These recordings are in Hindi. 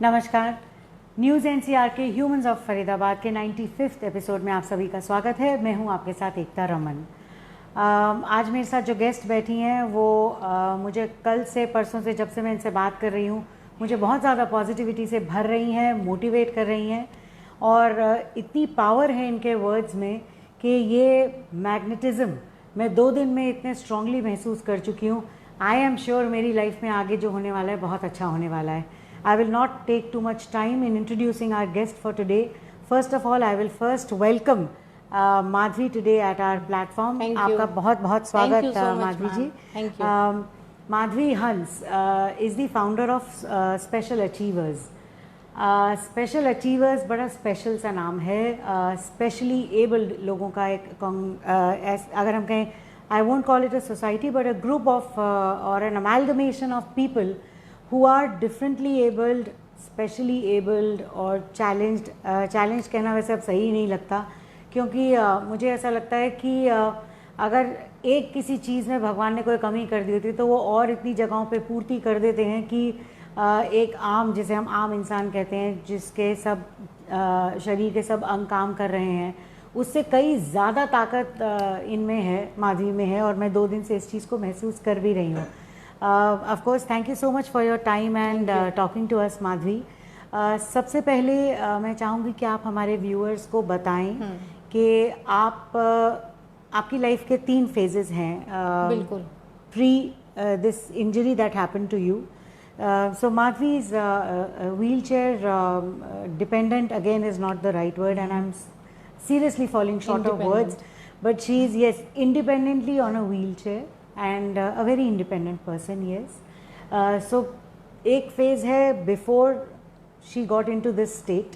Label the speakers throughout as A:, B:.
A: नमस्कार। न्यूज़ एनसीआर के ह्यूमंस ऑफ फरीदाबाद के 95th एपिसोड में आप सभी का स्वागत है। मैं हूं आपके साथ एकता रमन। आज मेरे साथ जो गेस्ट बैठी हैं वो मुझे कल से परसों से जब से मैं इनसे बात कर रही हूं मुझे बहुत ज़्यादा पॉजिटिविटी से भर रही हैं, मोटिवेट कर रही हैं और इतनी पावर है इनके वर्ड्स में कि ये मैग्नेटिज़्म मैं 2 दिन में इतने स्ट्रांगली महसूस कर चुकी हूँ। आई एम श्योर मेरी लाइफ में आगे जो होने वाला है बहुत अच्छा होने वाला है। I will not take too much time in introducing our guest for today. First of all, I will first welcome Madhvi today at our platform.
B: Thank you.
A: आपका बहुत स्वागत
B: Thank you so much,
A: Madhavi ji.
B: Thank you.
A: Madhvi Hans is the founder of Special Achievers. Special Achievers बड़ा स्पेशल सा नाम है। स्पेशली एबल्ड लोगों का एक अगर हम कहें, I won't call it a society but a group of or an amalgamation of people who are differently abled, specially abled और challenged कहना वैसे अब सही नहीं लगता क्योंकि मुझे ऐसा लगता है कि अगर एक किसी चीज़ में भगवान ने कोई कमी कर दी होती तो वो और इतनी जगहों पे पूर्ति कर देते हैं कि एक आम, जिसे हम आम इंसान कहते हैं, जिसके सब शरीर के सब अंग काम कर रहे हैं, उससे कई ज़्यादा ताकत इनमें है, माधवी में है और मैं 2 दिन से इस चीज़ को महसूस कर भी रही हूँ। Of course, thank you so much for your time and talking to us, Madhavi. सबसे पहले मैं चाहूँगी कि आप हमारे व्यूअर्स को बताएं कि आपकी लाइफ के 3 फेजेस हैं।
B: बिल्कुल।
A: Pre this injury that happened to you, so Madhvi is wheelchair dependent, again is not the right word and I'm seriously falling short of words, but she is, yes, independently on a wheelchair and a very independent person, yes. So एक phase है before she got into this state,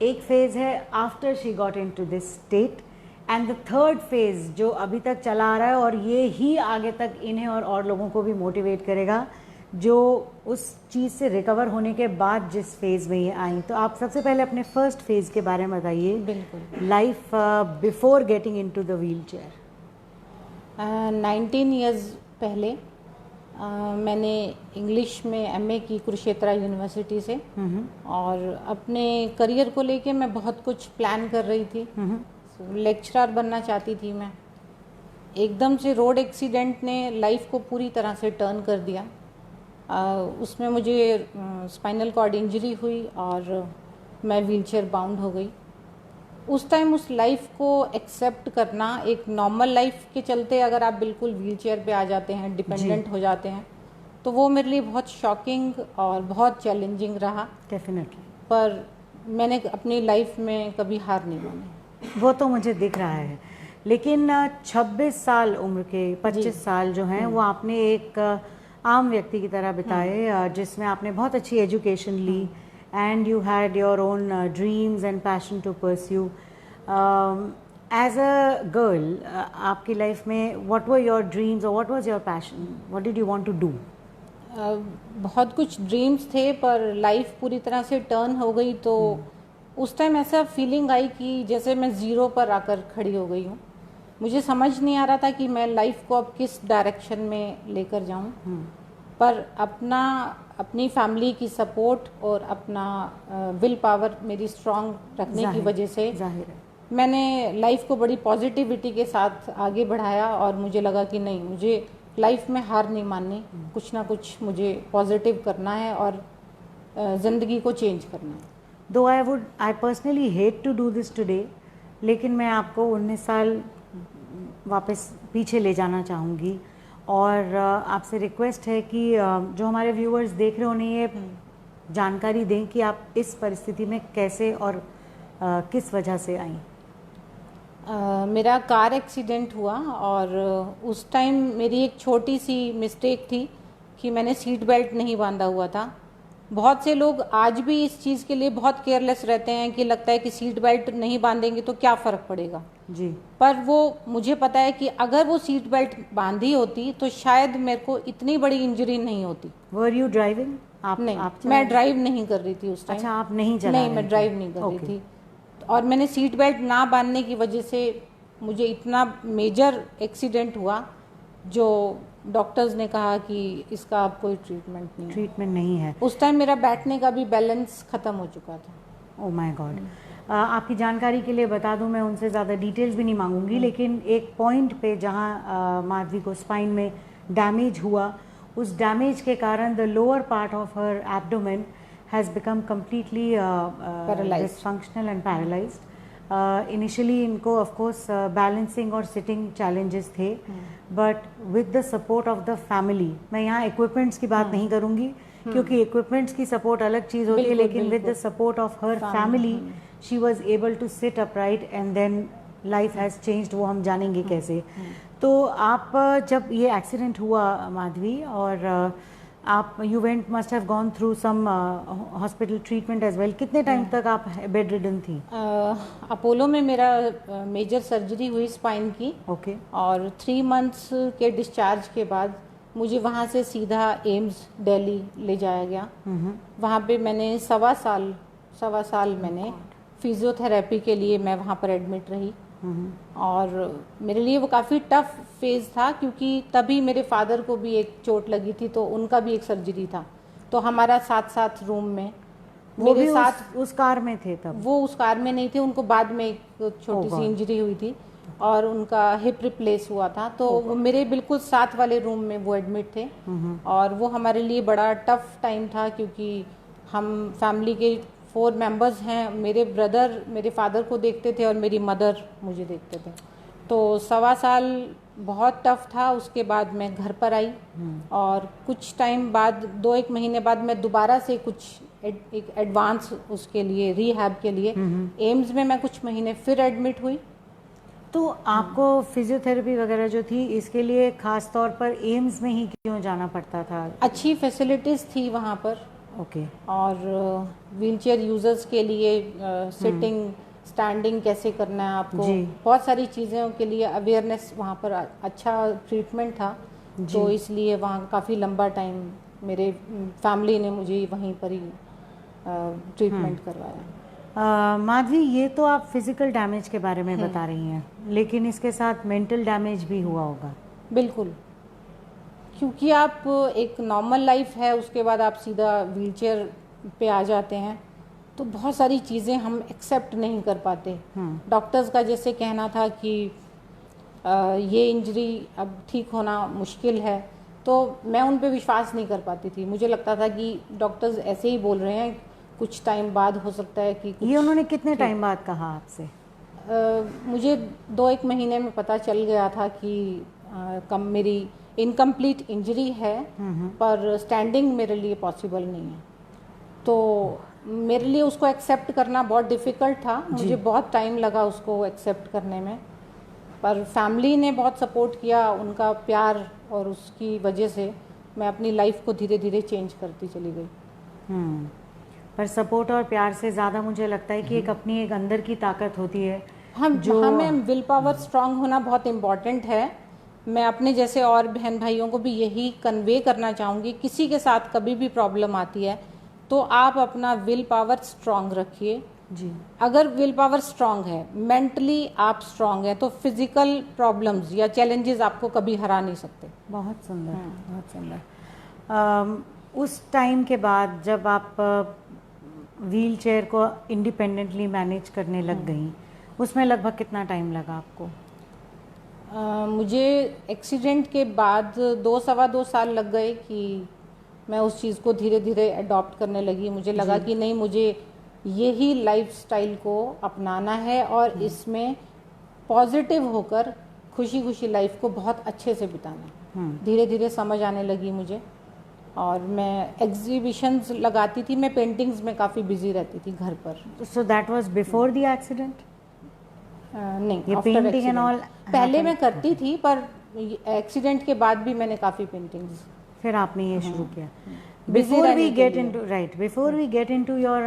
A: एक phase है after she got into this state, and the third phase जो अभी तक चला आ रहा है और ये ही आगे तक इन्हें और लोगों को भी मोटिवेट करेगा जो उस चीज़ से रिकवर होने के बाद जिस फेज़ में ये आई। तो आप सबसे पहले अपने फर्स्ट फेज़ के बारे में बताइए।
B: बिल्कुल।
A: Life before getting into the wheel chair.
B: 19 years पहले मैंने इंग्लिश में एमए की कुरुक्षेत्र यूनिवर्सिटी से और अपने करियर को लेके मैं बहुत कुछ प्लान कर रही थी। लेक्चरर बनना चाहती थी मैं। एकदम से रोड एक्सीडेंट ने लाइफ को पूरी तरह से टर्न कर दिया। उसमें मुझे स्पाइनल कॉर्ड इंजरी हुई और मैं व्हीलचेयर बाउंड हो गई। उस टाइम उस लाइफ को एक्सेप्ट करना, एक नॉर्मल लाइफ के चलते अगर आप बिल्कुल व्हीलचेयर पे आ जाते हैं, डिपेंडेंट हो जाते हैं, तो वो मेरे लिए बहुत शॉकिंग और बहुत चैलेंजिंग रहा।
A: डेफिनेटली।
B: पर मैंने अपनी लाइफ में कभी हार नहीं मानी।
A: वो तो मुझे दिख रहा है, लेकिन 26 साल उम्र के 25 साल जो हैं वो आपने एक आम व्यक्ति की तरह बिताए जिसमें आपने बहुत अच्छी एजुकेशन ली and you had your own dreams and passion to pursue. As a girl, आपकी लाइफ में what were your dreams or what was your passion? What did you want to do?
B: बहुत कुछ ड्रीम्स थे पर लाइफ पूरी तरह से टर्न हो गई तो उस टाइम ऐसा फीलिंग आई कि जैसे मैं ज़ीरो पर आकर खड़ी हो गई हूँ। मुझे समझ नहीं आ रहा था कि मैं लाइफ को अब किस डायरेक्शन में लेकर जाऊँ। पर अपनी फैमिली की सपोर्ट और अपना विल पावर मेरी स्ट्रांग रखने की वजह से मैंने लाइफ को बड़ी पॉजिटिविटी के साथ आगे बढ़ाया और मुझे लगा कि नहीं, मुझे लाइफ में हार नहीं माननी, कुछ ना कुछ मुझे पॉजिटिव करना है और ज़िंदगी को चेंज करना है।
A: Though I personally hate to do this today, लेकिन मैं आपको 19 साल वापस पीछे ले जाना चाहूँगी और आपसे रिक्वेस्ट है कि जो हमारे व्यूअर्स देख रहे होने ये जानकारी दें कि आप इस परिस्थिति में कैसे और किस वजह से आई।
B: मेरा कार एक्सीडेंट हुआ और उस टाइम मेरी एक छोटी सी मिस्टेक थी कि मैंने सीट बेल्ट नहीं बांधा हुआ था। बहुत से लोग आज भी इस चीज़ के लिए बहुत केयरलेस रहते हैं कि लगता है कि सीट बेल्ट नहीं बांधेंगे तो क्या फ़र्क पड़ेगा
A: जी।
B: पर वो मुझे पता है कि अगर वो सीट बेल्ट बांधी होती तो शायद मेरे को इतनी बड़ी इंजरी नहीं होती।
A: Were you driving? आप
B: नहीं,
A: आप
B: मैं ड्राइव नहीं कर रही थी उस टाइम।
A: अच्छा, आप नहीं चला
B: नहीं, मैं ड्राइव नहीं कर रही थी और मैंने सीट बेल्ट ना बांधने की वजह से मुझे इतना मेजर एक्सीडेंट हुआ जो डॉक्टर्स ने कहा कि इसका अब कोई ट्रीटमेंट नहीं है। उस टाइम मेरा बैठने का भी बैलेंस ख़त्म हो चुका था।
A: Oh my God. आपकी जानकारी के लिए बता दूं, मैं उनसे ज़्यादा डिटेल्स भी नहीं मांगूंगी, लेकिन एक पॉइंट पे जहां माधवी को स्पाइन में डैमेज हुआ, उस डैमेज के कारण the lower part of her abdomen has become completely dysfunctional and paralysed. Initially इनको ऑफ कोर्स बैलेंसिंग और सिटिंग चैलेंजेस थे, but with the support of the family, मैं यहाँ इक्विपमेंट्स की बात नहीं करूँगी क्योंकि इक्विपमेंट्स की सपोर्ट अलग चीज़ होती है, लेकिन with the support of her family she was able to sit upright and then life has changed. वो हम जानेंगे कैसे। तो आप जब ये एक्सीडेंट हुआ माधवी, और आप you went must have gone through some hospital treatment as well, कितने टाइम तक आप बेड रिडन थी?
B: अपोलो में मेरा मेजर सर्जरी हुई स्पाइन की।
A: ओके।
B: और 3 मंथ्स के डिस्चार्ज के बाद मुझे वहाँ से सीधा एम्स दिल्ली ले जाया गया। वहाँ पे मैंने सवा साल मैंने फिजियोथेरेपी के लिए मैं वहाँ पर एडमिट रही। और मेरे लिए वो काफ़ी टफ फेज़ था क्योंकि तभी मेरे फादर को भी एक चोट लगी थी, तो उनका भी एक सर्जरी था। तो हमारा साथ रूम में
A: मेरे साथ उस कार में थे तब?
B: वो उस कार में नहीं थे, उनको बाद में एक छोटी सी इंजरी हुई थी और उनका हिप रिप्लेस हुआ था, तो वो मेरे बिल्कुल साथ वाले रूम में वो एडमिट थे। और वो हमारे लिए बड़ा टफ टाइम था क्योंकि हम फैमिली के 4 मेंबर्स हैं। मेरे ब्रदर मेरे फादर को देखते थे और मेरी मदर मुझे देखते थे। तो सवा साल बहुत टफ था। उसके बाद मैं घर पर आई और कुछ टाइम बाद 2-1 महीने बाद मैं दोबारा से कुछ एक एडवांस उसके लिए रिहैब के लिए एम्स में मैं कुछ महीने फिर एडमिट हुई।
A: तो आपको फिजियोथेरेपी वगैरह जो थी इसके लिए खास तौर पर एम्स में ही क्यों जाना पड़ता था?
B: अच्छी फैसिलिटीज़ थी वहाँ पर।
A: ओके।
B: और व्हीलचेयर यूजर्स के लिए सिटिंग स्टैंडिंग कैसे करना है आपको, बहुत सारी चीज़ों के लिए अवेयरनेस वहाँ पर अच्छा ट्रीटमेंट था। तो इसलिए वहाँ काफ़ी लंबा टाइम मेरे फैमिली ने मुझे वहीं पर ही ट्रीटमेंट करवाया।
A: माधवी, ये तो आप फिजिकल डैमेज के बारे में बता रही हैं, लेकिन इसके साथ मेंटल डैमेज भी हुआ होगा?
B: बिल्कुल, क्योंकि आप एक नॉर्मल लाइफ है, उसके बाद आप सीधा व्हीलचेयर पे आ जाते हैं, तो बहुत सारी चीज़ें हम एक्सेप्ट नहीं कर पाते। डॉक्टर्स का जैसे कहना था कि ये इंजरी अब ठीक होना मुश्किल है, तो मैं उन पे विश्वास नहीं कर पाती थी। मुझे लगता था कि डॉक्टर्स ऐसे ही बोल रहे हैं, कुछ टाइम बाद हो सकता है कि
A: ये उन्होंने कितने टाइम बाद कहा आपसे?
B: मुझे 2-1 महीने में पता चल गया था कि मेरी इनकम्प्लीट इंजरी है, पर स्टैंडिंग मेरे लिए पॉसिबल नहीं है। तो मेरे लिए उसको एक्सेप्ट करना बहुत डिफ़िकल्ट था। मुझे बहुत टाइम लगा उसको एक्सेप्ट करने में, पर फैमिली ने बहुत सपोर्ट किया। उनका प्यार और उसकी वजह से मैं अपनी लाइफ को धीरे धीरे चेंज करती चली गई।
A: पर सपोर्ट और प्यार से ज़्यादा मुझे लगता है कि एक अपनी एक अंदर की ताकत होती है।
B: हमें विल पावर स्ट्रांग होना बहुत इम्पॉर्टेंट है। मैं अपने जैसे और बहन भाइयों को भी यही कन्वे करना चाहूँगी, किसी के साथ कभी भी प्रॉब्लम आती है तो आप अपना विल पावर स्ट्रांग रखिए जी। अगर विल पावर स्ट्रांग है, मेंटली आप स्ट्रांग है, तो फिजिकल प्रॉब्लम्स या चैलेंजेस आपको कभी हरा नहीं सकते।
A: बहुत सुंदर, बहुत सुंदर। उस टाइम के बाद जब आप व्हील चेयर को इंडिपेंडेंटली मैनेज करने लग गई, उसमें लगभग कितना टाइम लगा आपको?
B: मुझे एक्सीडेंट के बाद 2-2.25 साल लग गए कि मैं उस चीज़ को धीरे धीरे अडॉप्ट करने लगी। मुझे लगा कि नहीं, मुझे यही लाइफस्टाइल को अपनाना है और इसमें पॉजिटिव होकर खुशी खुशी लाइफ को बहुत अच्छे से बिताना है। धीरे धीरे समझ आने लगी मुझे, और मैं एग्जीबिशंस लगाती थी, मैं पेंटिंग्स में काफ़ी बिजी रहती थी घर पर।
A: So that was before the accident?
B: नहीं,
A: ये पेंटिंग एंड ऑल
B: पहले मैं करती थी, पर एक्सीडेंट के बाद भी मैंने काफ़ी पेंटिंग्स
A: फिर आपने ये शुरू किया। Before we get into before we get into your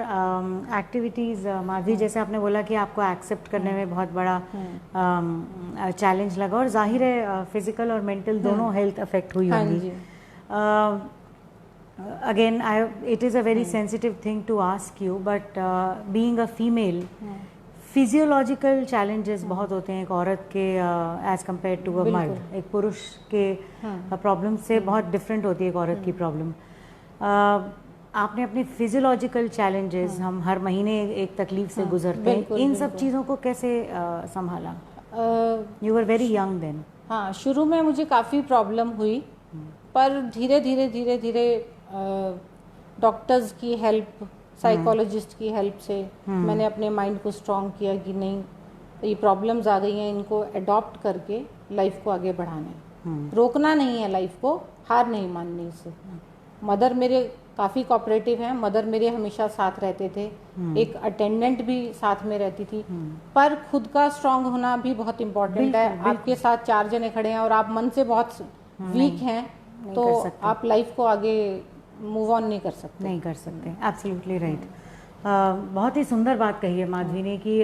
A: activities, Madhavi, जैसे आपने बोला कि आपको एक्सेप्ट करने में बहुत बड़ा चैलेंज लगा, और जाहिर है फिजिकल और मेंटल दोनों हेल्थ अफेक्ट हुई होंगी। Again, it is a very sensitive thing to ask you, but being a female, physiological challenges बहुत होते हैं एक औरत के एज कम्पेयर टू अ मर्द, एक पुरुष के प्रॉब्लम से बहुत डिफरेंट होती है एक औरत की प्रॉब्लम। आपने अपने फिजियोलॉजिकल चैलेंजेस, हम हर महीने एक तकलीफ से गुजरते हैं, इन सब चीज़ों को कैसे संभाला? You were very young then.
B: हाँ, शुरू में मुझे काफ़ी प्रॉब्लम हुई, पर धीरे धीरे डॉक्टर्स की हेल्प, साइकोलॉजिस्ट की हेल्प से मैंने अपने माइंड को स्ट्रॉन्ग किया कि नहीं, ये प्रॉब्लम्स आ गई हैं, इनको अडॉप्ट करके लाइफ को आगे बढ़ाना है, रोकना नहीं है लाइफ को, हार नहीं माननी इससे। मदर मेरे काफ़ी कोऑपरेटिव हैं, मदर मेरे हमेशा साथ रहते थे, एक अटेंडेंट भी साथ में रहती थी, पर खुद का स्ट्रांग होना भी बहुत इम्पोर्टेंट है। आपके साथ 4 जने खड़े हैं और आप मन से बहुत वीक हैं, तो आप लाइफ को आगे मूव ऑन नहीं कर सकते।
A: Absolutely right. बहुत ही सुंदर बात कही है माधवी ने कि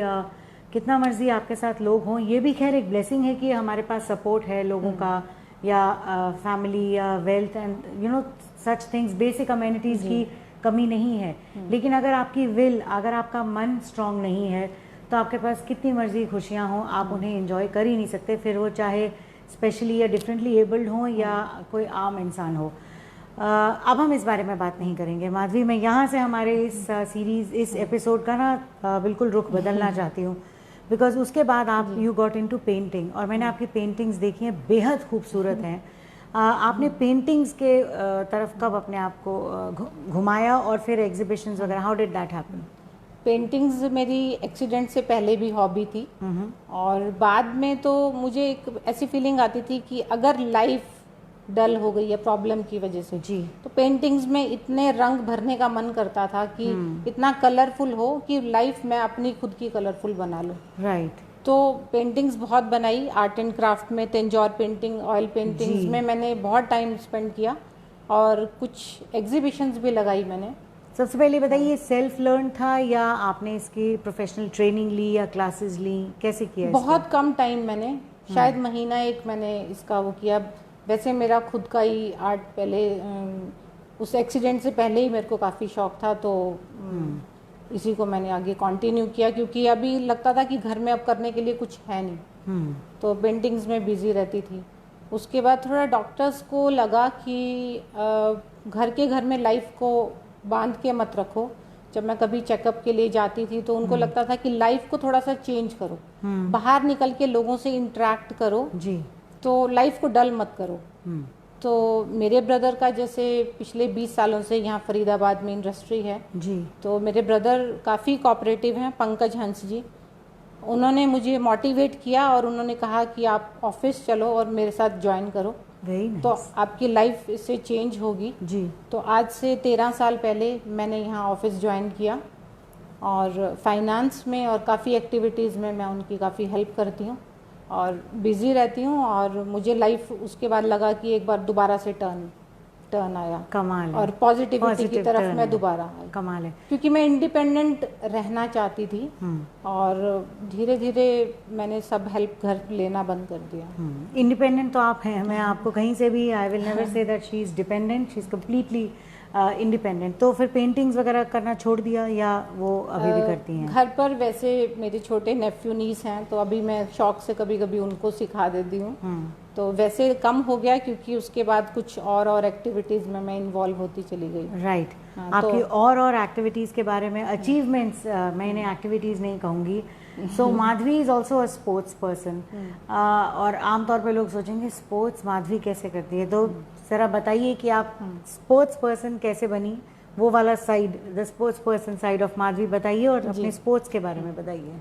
A: कितना मर्जी आपके साथ लोग हों, ये भी खैर एक ब्लेसिंग है कि हमारे पास सपोर्ट है लोगों का, या फैमिली या wealth and you know such things, basic amenities की कमी नहीं है। लेकिन अगर आपकी विल, अगर आपका मन स्ट्रांग नहीं है, तो आपके पास कितनी मर्जी खुशियाँ हों, आप उन्हें एंजॉय कर ही नहीं सकते, फिर वो चाहे स्पेशली या डिफरेंटली एबल्ड हों या कोई आम इंसान हो। अब हम इस बारे में बात नहीं करेंगे माधवी। मैं यहाँ से हमारे इस सीरीज़, इस एपिसोड का ना बिल्कुल रुख बदलना चाहती हूँ, बिकॉज उसके बाद आप यू गॉट इनटू पेंटिंग, और मैंने आपकी पेंटिंग्स देखी हैं, बेहद खूबसूरत हैं। आपने पेंटिंग्स के तरफ कब अपने आप को घुमाया, और फिर एग्जीबिशंस वगैरह, how did that happen?
B: Paintings मेरी एक्सीडेंट से पहले भी हॉबी थी, और बाद में तो मुझे एक ऐसी फीलिंग आती थी कि अगर लाइफ डल हो गई है प्रॉब्लम की वजह से जी, तो पेंटिंग्स में इतने रंग भरने का मन करता था कि इतना कलरफुल हो कि लाइफ मैं अपनी खुद की कलरफुल बना लूं।
A: राइट।
B: तो पेंटिंग्स बहुत बनाई, आर्ट एंड क्राफ्ट में, तेंजौर पेंटिंग, ऑयल पेंटिंग्स में मैंने बहुत टाइम स्पेंड किया, और कुछ एग्जीबिशंस भी लगाई मैंने।
A: सबसे पहले बताइए, सेल्फ लर्न था या आपने इसकी प्रोफेशनल ट्रेनिंग ली या क्लासेस ली, कैसे किया?
B: बहुत कम टाइम मैंने, शायद महीना एक मैंने इसका वो किया। वैसे मेरा खुद का ही आर्ट पहले, उस एक्सीडेंट से पहले ही मेरे को काफ़ी शौक था, तो इसी को मैंने आगे कंटिन्यू किया, क्योंकि अभी लगता था कि घर में अब करने के लिए कुछ है नहीं, तो पेंटिंग्स में बिजी रहती थी। उसके बाद थोड़ा डॉक्टर्स को लगा कि घर के घर में लाइफ को बांध के मत रखो। जब मैं कभी चेकअप के लिए जाती थी तो उनको लगता था कि लाइफ को थोड़ा सा चेंज करो, बाहर निकल के लोगों से इंटरेक्ट करो जी, तो लाइफ को डल मत करो। तो मेरे ब्रदर का जैसे पिछले 20 सालों से यहाँ फरीदाबाद में इंडस्ट्री है जी, तो मेरे ब्रदर काफ़ी कोऑपरेटिव हैं, पंकज हंस जी, उन्होंने मुझे मोटिवेट किया और उन्होंने कहा कि आप ऑफिस चलो और मेरे साथ ज्वाइन करो, तो आपकी लाइफ इससे चेंज होगी जी। तो आज से 13 साल पहले मैंने यहाँ ऑफिस ज्वाइन किया, और फाइनेंस में और काफ़ी एक्टिविटीज़ में मैं उनकी काफ़ी हेल्प करती हूँ और बिज़ी रहती हूँ, और मुझे लाइफ उसके बाद लगा कि एक बार दोबारा से टर्न आया।
A: कमाल है।
B: और पॉजिटिविटी की तरफ मैं दोबारा आई।
A: कमाल है।
B: क्योंकि मैं इंडिपेंडेंट रहना चाहती थी, और धीरे धीरे मैंने सब हेल्प घर लेना बंद कर दिया।
A: इंडिपेंडेंट तो आप हैं, मैं आपको कहीं से भी, I will never say that she is dependent, she is completely independent. तो फिर पेंटिंग्स वगैरह करना छोड़ दिया या वो अभी भी करती हैं?
B: घर पर वैसे मेरे छोटे नेफ्यू नीस हैं, तो अभी मैं शौक से कभी कभी उनको सिखा देती हूँ, तो वैसे कम हो गया, क्योंकि उसके बाद कुछ और एक्टिविटीज़ में मैं इन्वॉल्व होती चली गई।
A: राइट। आपकी और एक्टिविटीज़ के बारे में, अचीवमेंट्स, मैं इन्हें एक्टिविटीज़ नहीं कहूँगी। So Madhavi is also a sports person, और आमतौर पे लोग सोचेंगे स्पोर्ट्स माधवी कैसे करती है, तो ज़रा बताइए कि आप स्पोर्ट्स पर्सन कैसे बनी, वो वाला side, the sports person side of Madhavi बताइए, और अपने स्पोर्ट्स के बारे में बताइए।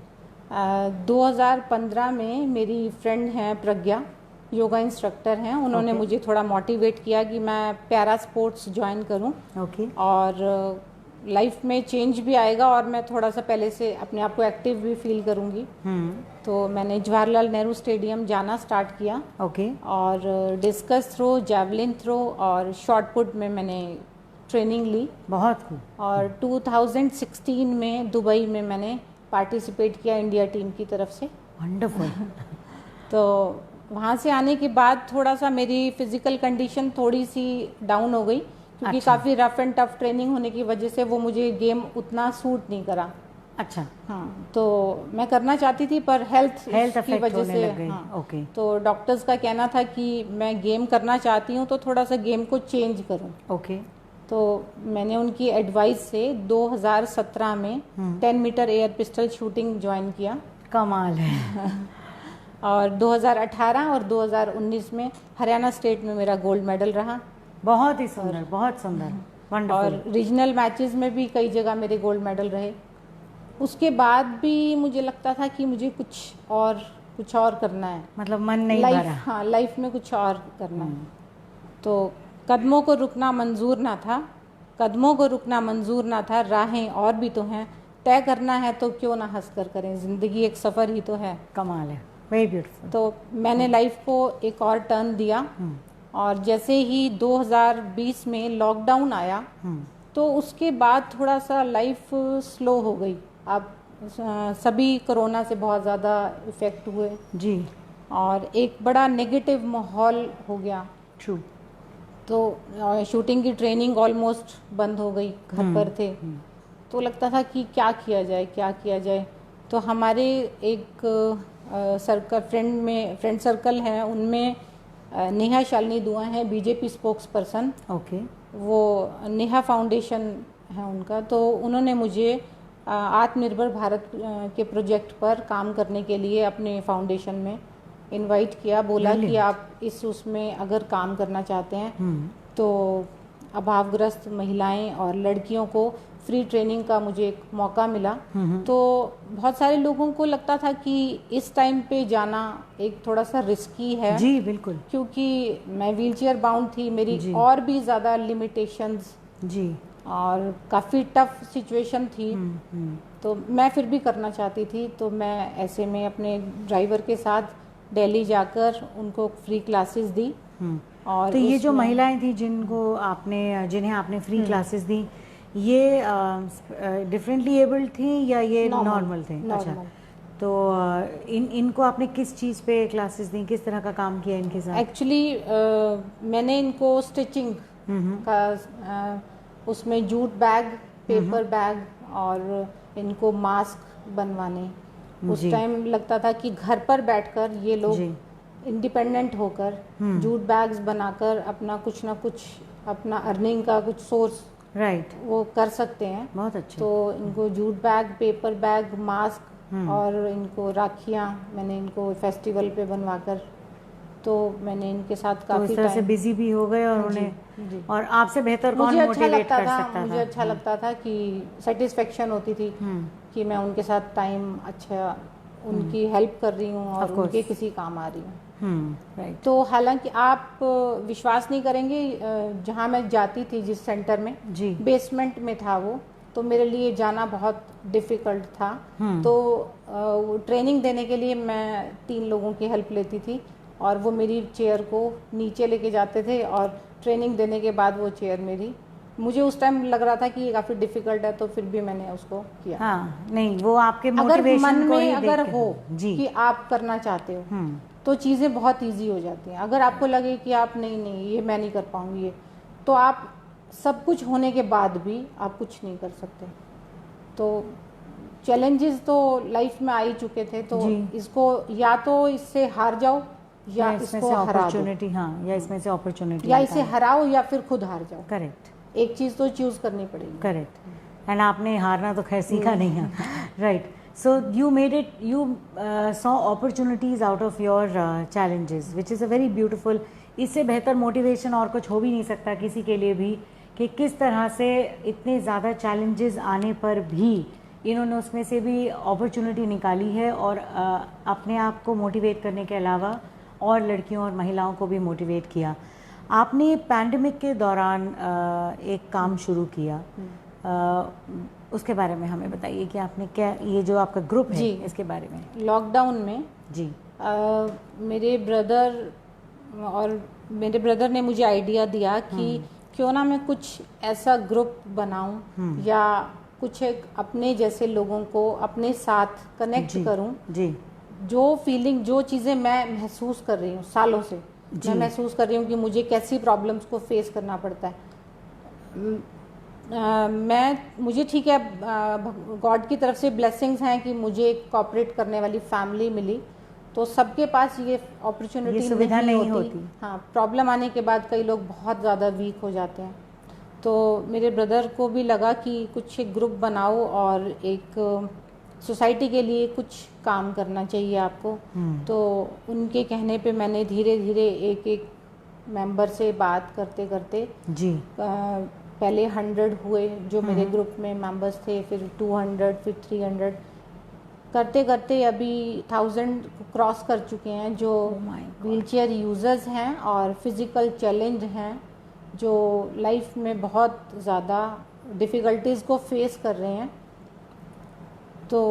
B: 2015 में मेरी फ्रेंड हैं प्रज्ञा, योगा इंस्ट्रक्टर हैं, उन्होंने मुझे थोड़ा मोटिवेट किया कि मैं पैरा स्पोर्ट्स ज्वाइन करूं, और लाइफ में चेंज भी आएगा, और मैं थोड़ा सा पहले से अपने आप को एक्टिव भी फील करूंगी। तो मैंने जवाहरलाल नेहरू स्टेडियम जाना स्टार्ट किया, और डिस्कस थ्रो, जैवलिन थ्रो और शॉट पुट में मैंने ट्रेनिंग ली।
A: बहुत खूब।
B: और 2016 में दुबई में मैंने पार्टिसिपेट किया इंडिया टीम की तरफ से।
A: वंडरफुल।
B: तो वहाँ से आने के बाद थोड़ा सा मेरी फिजिकल कंडीशन थोड़ी सी डाउन हो गई, क्योंकि काफ़ी रफ एंड टफ ट्रेनिंग होने की वजह से वो मुझे गेम उतना सूट नहीं करा।
A: अच्छा,
B: हाँ, तो मैं करना चाहती थी पर हेल्थ की
A: अफेक्ट
B: वजह
A: होने
B: से,
A: लग गई।
B: हाँ,
A: ओके,
B: तो डॉक्टर्स का कहना था कि मैं गेम करना चाहती हूँ तो थोड़ा सा गेम को चेंज करूँ।
A: ओके,
B: तो मैंने उनकी एडवाइस से 2017 में 10 meter air pistol shooting join किया
A: कमाल है।
B: और 2018 और 2019 में हरियाणा स्टेट में मेरा गोल्ड मेडल रहा
A: बहुत ही सुंदर, बहुत सुंदर, वंडरफुल।
B: और रीजनल मैचेस में भी कई जगह मेरे गोल्ड मेडल रहे। उसके बाद भी मुझे लगता था कि मुझे कुछ और करना है,
A: मतलब मन नहीं
B: लाइफ,
A: भरा।
B: हाँ, लाइफ में कुछ और करना है। तो कदमों को रुकना मंजूर ना था, कदमों को रुकना मंजूर ना था, राहें और भी तो हैं, तय करना है तो क्यों ना हंस कर करें, ज़िंदगी एक सफ़र ही तो है।
A: कमाल है, वेरी ब्यूटीफुल।
B: तो मैंने लाइफ को एक और टर्न दिया और जैसे ही 2020 में लॉकडाउन आया तो उसके बाद थोड़ा सा लाइफ स्लो हो गई। अब सभी कोरोना से बहुत ज़्यादा इफ़ेक्ट हुए
A: जी,
B: और एक बड़ा नेगेटिव माहौल हो गया।
A: ट्रू।
B: तो शूटिंग की ट्रेनिंग ऑलमोस्ट बंद हो गई, घर पर थे। तो लगता था कि क्या किया जाए। तो हमारे एक सर्कल फ्रेंड सर्कल है, उनमें नेहा शालिनी दुआ हैं, बीजेपी स्पोक्स पर्सन।
A: ओके,
B: वो नेहा फाउंडेशन है उनका। तो उन्होंने मुझे आत्मनिर्भर भारत के प्रोजेक्ट पर काम करने के लिए अपने फाउंडेशन में इनवाइट किया, बोला कि आप इस उसमें अगर काम करना चाहते हैं तो अभावग्रस्त महिलाएं और लड़कियों को फ्री ट्रेनिंग का मुझे एक मौका मिला। तो बहुत सारे लोगों को लगता था कि इस टाइम पे जाना एक थोड़ा सा रिस्की है।
A: जी बिल्कुल,
B: क्योंकि मैं व्हीलचेयर बाउंड थी, मेरी और भी ज़्यादा लिमिटेशंस
A: जी,
B: और काफ़ी टफ सिचुएशन थी। तो मैं फिर भी करना चाहती थी। तो मैं ऐसे में अपने ड्राइवर के साथ दिल्ली जाकर उनको फ्री क्लासेस दी। और
A: तो ये जो महिलाएं थी जिन्हें आपने फ्री क्लासेस दी, ये डिफरेंटली एबल्ड थी या ये नॉर्मल थे? अच्छा, तो इनको आपने किस चीज़ पे क्लासेस दी, किस तरह का काम किया इनके साथ?
B: एक्चुअली मैंने इनको स्टिचिंग का उसमें जूट बैग, पेपर बैग और इनको मास्क बनवाने। उस टाइम लगता था कि घर पर बैठकर ये लोग इंडिपेंडेंट होकर जूट बैग्स बनाकर अपना कुछ ना कुछ अपना अर्निंग का कुछ सोर्स वो कर सकते हैं।
A: बहुत अच्छा।
B: तो इनको jute bag, paper bag, mask और इनको राखियाँ मैंने इनको फेस्टिवल पे बनवाकर, तो मैंने इनके साथ काफ़ी
A: इस तरह से बिजी भी हो गए और उन्हें, और आपसे बेहतर कौन मोटिवेट कर सकता था?
B: मुझे अच्छा लगता था कि सेटिस्फेक्शन होती थी कि मैं उनके साथ टाइम अच्छा उनकी हेल्प कर रही हूँ और उनके किसी काम आ रही हूँ।
A: राइट।
B: तो हालांकि आप विश्वास नहीं करेंगे, जहाँ मैं जाती थी जिस सेंटर में, बेसमेंट में था वो, तो मेरे लिए जाना बहुत डिफ़िकल्ट था। तो ट्रेनिंग देने के लिए मैं 3 लोगों की हेल्प लेती थी और वो मेरी चेयर को नीचे लेके जाते थे और ट्रेनिंग देने के बाद वो चेयर मेरी, मुझे उस टाइम लग रहा था कि ये काफ़ी डिफ़िकल्ट है, तो फिर भी मैंने उसको किया।
A: हाँ, नहीं, वो आपके मोटिवेशन
B: अगर मन
A: को ही
B: में अगर हो
A: जी,
B: कि आप करना चाहते हो तो चीज़ें बहुत इजी हो जाती हैं। अगर आपको लगे कि आप नहीं ये मैं नहीं कर पाऊंगी ये, तो आप सब कुछ होने के बाद भी आप कुछ नहीं कर सकते। तो चैलेंजेस तो लाइफ में आ ही चुके थे, तो इसको या तो इससे हार जाओ या इसको हरा दो।
A: हाँ, या इसमें से अपॉर्चुनिटी,
B: या इसे हराओ या फिर खुद हार जाओ।
A: करेक्ट।
B: एक चीज़ तो चूज करनी पड़ेगी।
A: करेक्ट। एंड आपने हारना तो खैर सीखा नहीं है। Right. So you made it, you saw opportunities out of your challenges, which is a very beautiful, इससे बेहतर मोटिवेशन और कुछ हो भी नहीं सकता किसी के लिए भी, कि किस तरह से इतने ज़्यादा चैलेंजेस आने पर भी इन्होंने उसमें से भी अपॉर्चुनिटी निकाली है और अपने आप को मोटिवेट करने के अलावा और लड़कियों और महिलाओं को भी मोटिवेट किया। आपने पैंडेमिक के दौरान एक काम शुरू किया, उसके बारे में हमें बताइए कि आपने क्या, ये जो आपका ग्रुप है इसके बारे में।
B: लॉकडाउन में
A: जी,
B: मेरे ब्रदर ने मुझे आइडिया दिया कि क्यों ना मैं कुछ ऐसा ग्रुप बनाऊं या कुछ एक अपने जैसे लोगों को अपने साथ कनेक्ट करूं, जो फीलिंग, जो चीज़ें मैं महसूस कर रही हूँ सालों से, मैं महसूस कर रही हूँ कि मुझे कैसी प्रॉब्लम्स को फेस करना पड़ता है। मुझे ठीक है, गॉड की तरफ से ब्लेसिंग्स हैं कि मुझे कॉपरेट करने वाली फैमिली मिली, तो सबके पास ये अपॉर्चुनिटी
A: सुविधा नहीं
B: होती। हाँ, प्रॉब्लम आने के बाद कई लोग बहुत ज़्यादा वीक हो जाते हैं। तो मेरे ब्रदर को भी लगा कि कुछ एक ग्रुप बनाओ और एक सोसाइटी के लिए कुछ काम करना चाहिए आपको। तो उनके कहने पे मैंने धीरे धीरे एक एक मेंबर से बात करते करते
A: जी
B: पहले 100 हुए जो मेरे ग्रुप में मेंबर्स थे, फिर 200, फिर 300, करते करते अभी 1000 क्रॉस कर चुके हैं जो व्हीलचेयर यूजर्स हैं और फिज़िकल चैलेंज हैं, जो लाइफ में बहुत ज़्यादा डिफ़िकल्टीज़ को फेस कर रहे हैं। तो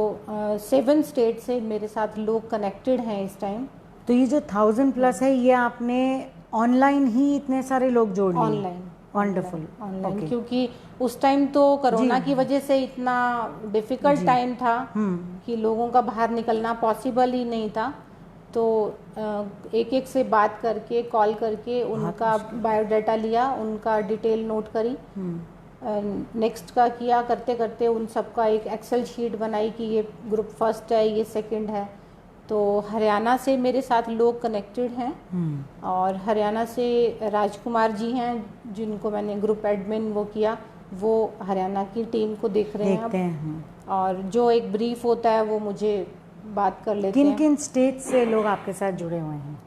B: 7 स्टेट से मेरे साथ लोग कनेक्टेड हैं इस टाइम।
A: तो ये जो 1000+ है, ये आपने ऑनलाइन ही इतने सारे लोग जोड़ लिए?
B: ऑनलाइन।
A: वंडरफुल।
B: ऑनलाइन, क्योंकि उस टाइम तो कोरोना की वजह से इतना डिफ़िकल्ट टाइम था कि लोगों का बाहर निकलना पॉसिबल ही नहीं था। तो एक एक से बात करके, कॉल करके उनका बायोडाटा लिया, उनका डिटेल नोट करी, नेक्स्ट का किया, करते करते उन सबका एक एक्सेल शीट बनाई कि ये ग्रुप फर्स्ट है, ये सेकंड है। तो हरियाणा से मेरे साथ लोग कनेक्टेड हैं और हरियाणा से राजकुमार जी हैं जिनको मैंने ग्रुप एडमिन वो किया, वो हरियाणा की टीम को देख रहे हैं और जो एक ब्रीफ होता है वो मुझे बात कर लेते हैं।
A: किन किन स्टेट से लोग आपके साथ जुड़े हुए हैं?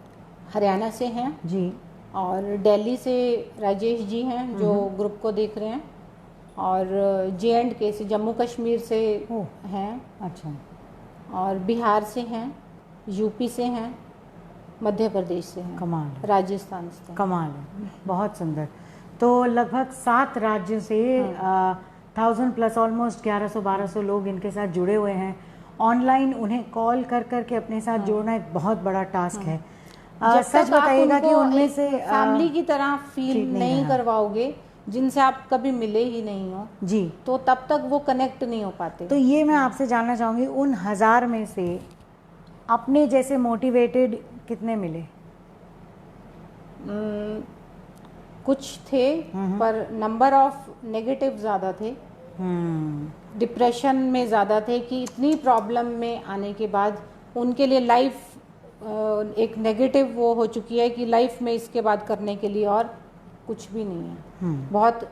B: हरियाणा से हैं
A: जी, और
B: दिल्ली से राजेश जी हैं जो ग्रुप को देख रहे हैं, और J&K से, जम्मू कश्मीर से हैं,
A: अच्छा,
B: और बिहार से हैं, यूपी से हैं, मध्य प्रदेश से हैं,
A: कमाल,
B: राजस्थान से।
A: कमाल है, बहुत सुंदर। तो लगभग 7 राज्यों से 1000+ ऑलमोस्ट 1100-1200 लोग इनके साथ जुड़े हुए हैं ऑनलाइन। उन्हें कॉल कर करके अपने साथ जोड़ना एक बहुत बड़ा टास्क है। सच बताइएगा कि उनमें से
B: फैमिली की तरह फील नहीं करवाओगे, जिनसे आप कभी मिले ही नहीं हो
A: जी,
B: तो तब तक वो कनेक्ट नहीं हो पाते।
A: तो ये मैं आपसे जानना चाहूँगी, उन 1000 में से अपने जैसे मोटिवेटेड कितने मिले?
B: कुछ थे पर नंबर ऑफ नेगेटिव ज़्यादा थे, डिप्रेशन में ज़्यादा थे कि इतनी प्रॉब्लम में आने के बाद उनके लिए लाइफ एक नेगेटिव वो हो चुकी है कि लाइफ में इसके बाद करने के लिए और कुछ भी नहीं है। बहुत,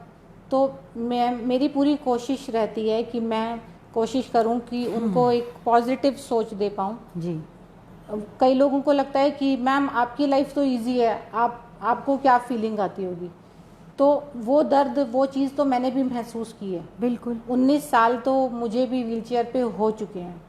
B: तो मेरी पूरी कोशिश रहती है कि मैं कोशिश करूं कि उनको एक पॉजिटिव सोच दे पाऊं
A: जी।
B: कई लोगों को लगता है कि मैम आपकी लाइफ तो इजी है, आपको क्या फीलिंग आती होगी, तो वो दर्द, वो चीज़ तो मैंने भी महसूस की है।
A: बिल्कुल,
B: 19 साल तो मुझे भी व्हीलचेयर पे हो चुके हैं।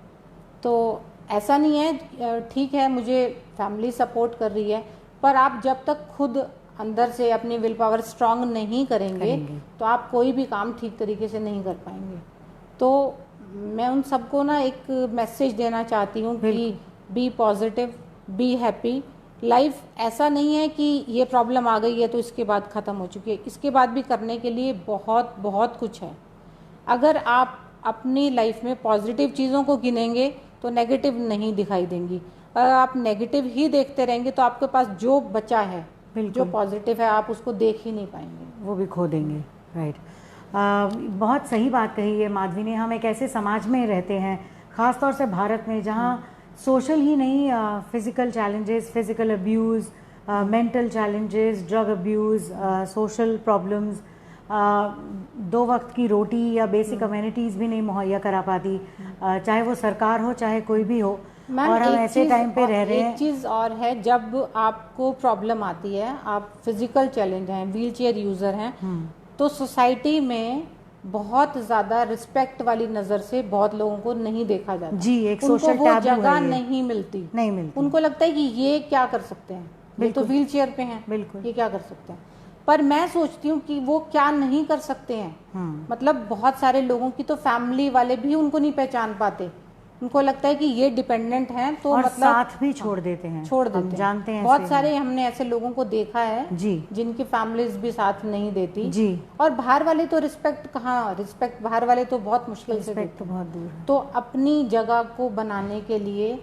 B: तो ऐसा नहीं है, ठीक है मुझे फैमिली सपोर्ट कर रही है, पर आप जब तक खुद अंदर से अपनी विल पावर स्ट्रांग नहीं करेंगे तो आप कोई भी काम ठीक तरीके से नहीं कर पाएंगे। तो मैं उन सबको ना एक मैसेज देना चाहती हूँ कि be positive, be happy. Life ऐसा नहीं है कि ये प्रॉब्लम आ गई है तो इसके बाद ख़त्म हो चुकी है, इसके बाद भी करने के लिए बहुत बहुत कुछ है। अगर आप अपनी लाइफ में पॉजिटिव चीज़ों को गिनेंगे तो नेगेटिव नहीं दिखाई देंगी, अगर आप नेगेटिव ही देखते रहेंगे तो आपके पास जो बचा है, जो पॉजिटिव है, आप उसको देख ही नहीं पाएंगे, वो भी खो देंगे।
A: राइट, बहुत सही बात कही है माधवी ने। हम एक ऐसे समाज में रहते हैं, ख़ास तौर से भारत में, जहाँ सोशल ही नहीं, physical challenges, physical abuse, mental challenges, drug abuse, social problems, 2 वक्त की रोटी या बेसिक अमेनिटीज़ भी नहीं मुहैया करा पाती, चाहे वो सरकार हो चाहे कोई भी हो। और हम ऐसे टाइम पे रह रहे हैं।
B: एक चीज़ और है, जब आपको प्रॉब्लम आती है, आप फिजिकल चैलेंज हैं, व्हीलचेयर यूज़र हैं, तो सोसाइटी में बहुत ज़्यादा रिस्पेक्ट वाली नज़र से बहुत लोगों को नहीं देखा जाता
A: जी, एक सोशल
B: टैबू है, उनको वो जगह नहीं मिलती। उनको लगता है कि ये क्या कर सकते हैं, ये तो व्हीलचेयर पे हैं, बिल्कुल ये क्या कर सकते हैं। पर मैं सोचती हूँ कि वो क्या नहीं कर सकते हैं। मतलब बहुत सारे लोगों की तो फैमिली वाले भी उनको नहीं पहचान पाते, उनको लगता है कि ये डिपेंडेंट हैं, तो
A: और
B: मतलब
A: साथ भी छोड़ देते हैं, हम जानते हैं,
B: बहुत सारे हमने ऐसे लोगों को देखा है
A: जी,
B: जिनकी फैमिलीज भी साथ नहीं देती
A: जी।
B: और बाहर वाले तो रिस्पेक्ट कहाँ, रिस्पेक्ट बाहर वाले तो बहुत मुश्किल से देते,
A: तो बहुत दूर है।
B: तो अपनी जगह को बनाने के लिए